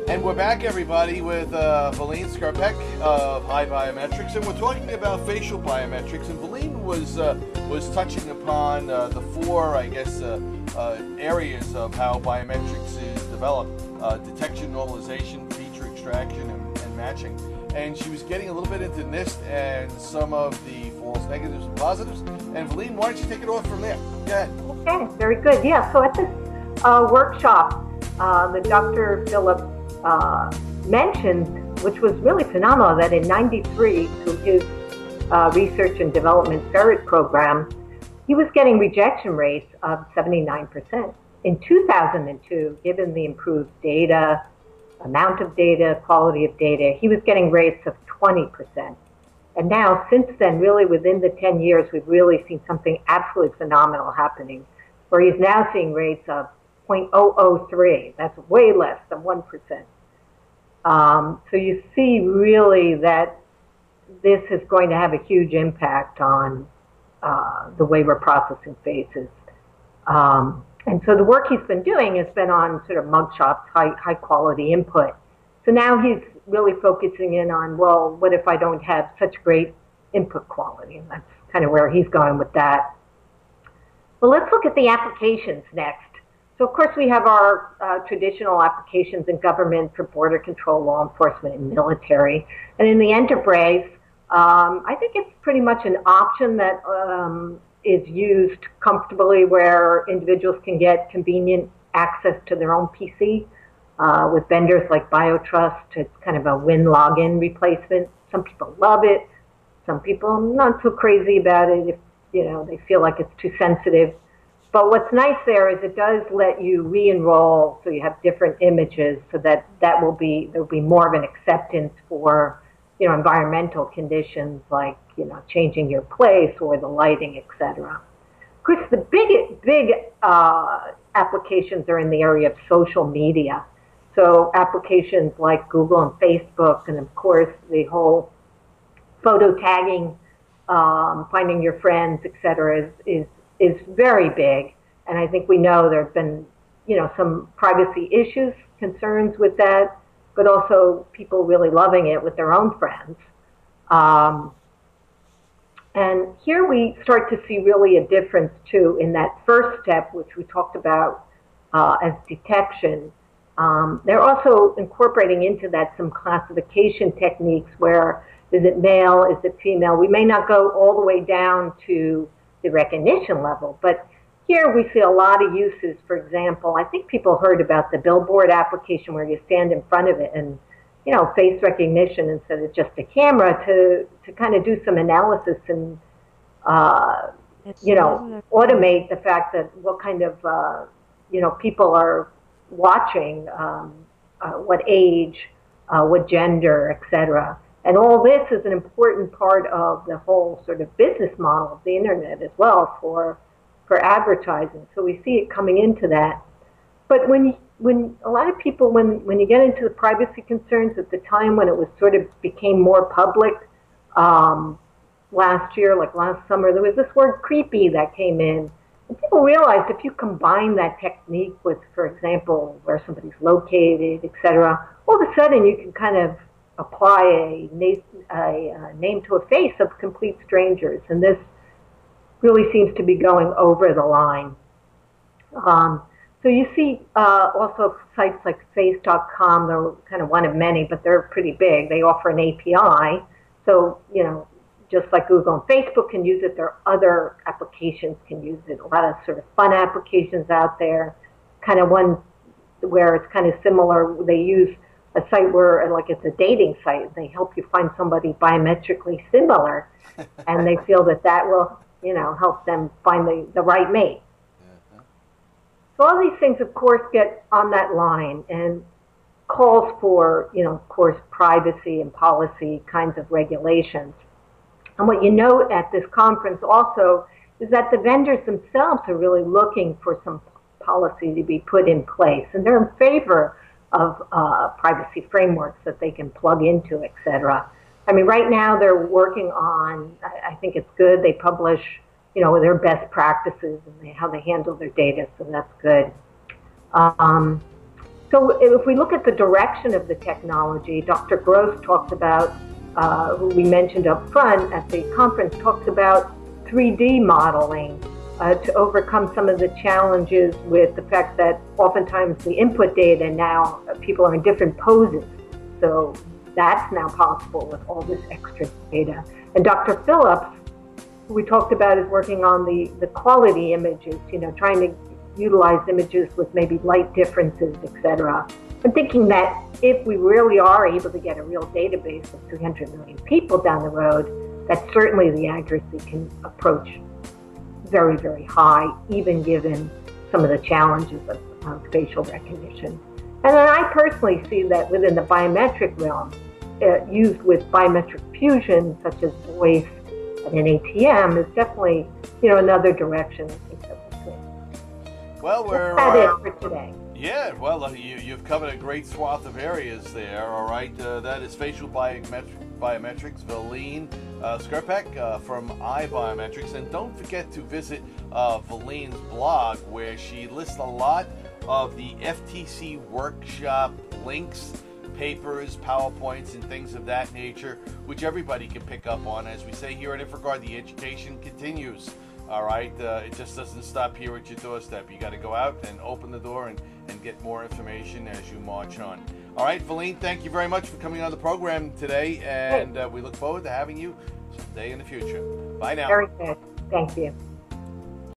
And we're back, everybody, with Valene Skerpac of iBiometrics, and we're talking about facial biometrics. And Valene was touching upon the four, I guess, areas of how biometrics is developed: detection, normalization, feature extraction, and matching. And she was getting a little bit into NIST and some of the false negatives and positives. And Valene, why don't you take it off from there? Go ahead. Okay, very good. Yeah. So at this workshop, the Dr. Philip mentioned, which was really phenomenal, that in '93, through his research and development ferret program, he was getting rejection rates of 79%. In 2002, given the improved data, amount of data, quality of data, he was getting rates of 20%. And now, since then, really within the 10 years, we've really seen something absolutely phenomenal happening, where he's now seeing rates of 0.003. That's way less than 1%. So you see really that this is going to have a huge impact on the way we're processing faces. And so the work he's been doing has been on sort of mugshots, high quality input. So now he's really focusing in on, well, what if I don't have such great input quality? And that's kind of where he's going with that. Well, let's look at the applications next. So, of course, we have our traditional applications in government for border control, law enforcement, and military. And in the enterprise, I think it's pretty much an option that is used comfortably, where individuals can get convenient access to their own PC with vendors like BioTrust. It's kind of a win login replacement. Some people love it. Some people not so crazy about it if they feel like it's too sensitive. But what's nice there is it does let you re-enroll, so you have different images, so there'll be more of an acceptance for environmental conditions like changing your place or the lighting, etc. Of course, the big applications are in the area of social media. So applications like Google and Facebook, and of course the whole photo tagging, finding your friends, etc. is very big, and I think we know there have been, some privacy issues, concerns with that, but also people really loving it with their own friends. And here we start to see really a difference too in that first step, which we talked about as detection. They're also incorporating into that some classification techniques where is it male, is it female? We may not go all the way down to the recognition level, but here we see a lot of uses. For example, I think people heard about the billboard application where you stand in front of it and face recognition instead of just a camera to kind of do some analysis and automate the fact that what kind of people are watching, what age, what gender, etc. And all this is an important part of the whole sort of business model of the internet as well for advertising. So we see it coming into that. But when a lot of people, when you get into the privacy concerns at the time when it was sort of became more public last year, like last summer, there was this word creepy that came in. And people realized if you combine that technique with, for example, where somebody's located, etc., all of a sudden you can kind of apply a name to a face of complete strangers, and this really seems to be going over the line. So you see also sites like face.com, they're kind of one of many, but they're pretty big. They offer an API, so just like Google and Facebook can use it, there are other applications can use it. A lot of sort of fun applications out there, kind of one where it's kind of similar. They use a site where, like, it's a dating site. They help you find somebody biometrically similar, and they feel that will, help them find the right mate. So all these things, of course, get on that line and calls for, of course, privacy and policy kinds of regulations. And what you note at this conference also is that the vendors themselves are really looking for some policy to be put in place, and they're in favor of privacy frameworks that they can plug into, et cetera. I mean, right now they're working on, I think it's good, they publish, their best practices and how they handle their data, so that's good. So if we look at the direction of the technology, Dr. Gross talked about, who we mentioned up front at the conference, talks about 3D modeling to overcome some of the challenges with the fact that oftentimes the input data now, people are in different poses. So that's now possible with all this extra data. And Dr. Phillips, who we talked about, is working on the quality images, trying to utilize images with maybe light differences, etc. I'm thinking that if we really are able to get a real database of 300 million people down the road, that certainly the accuracy can approach very, very high, even given some of the challenges of facial recognition. And then I personally see that within the biometric realm, used with biometric fusion, such as voice and an ATM, is definitely another direction. Well, we're that's it for today. Yeah, well, you've covered a great swath of areas there. All right, that is Facial Biometrics, Valene Skerpac from iBiometrics, and don't forget to visit Valene's blog, where she lists a lot of the FTC Workshop links, papers, PowerPoints, and things of that nature, which everybody can pick up on. As we say here at InfraGard, the education continues. All right, it just doesn't stop here at your doorstep. You got to go out and open the door and get more information as you march on. All right, Valene, thank you very much for coming on the program today, and we look forward to having you someday in the future. Bye now. Very good. Thank you.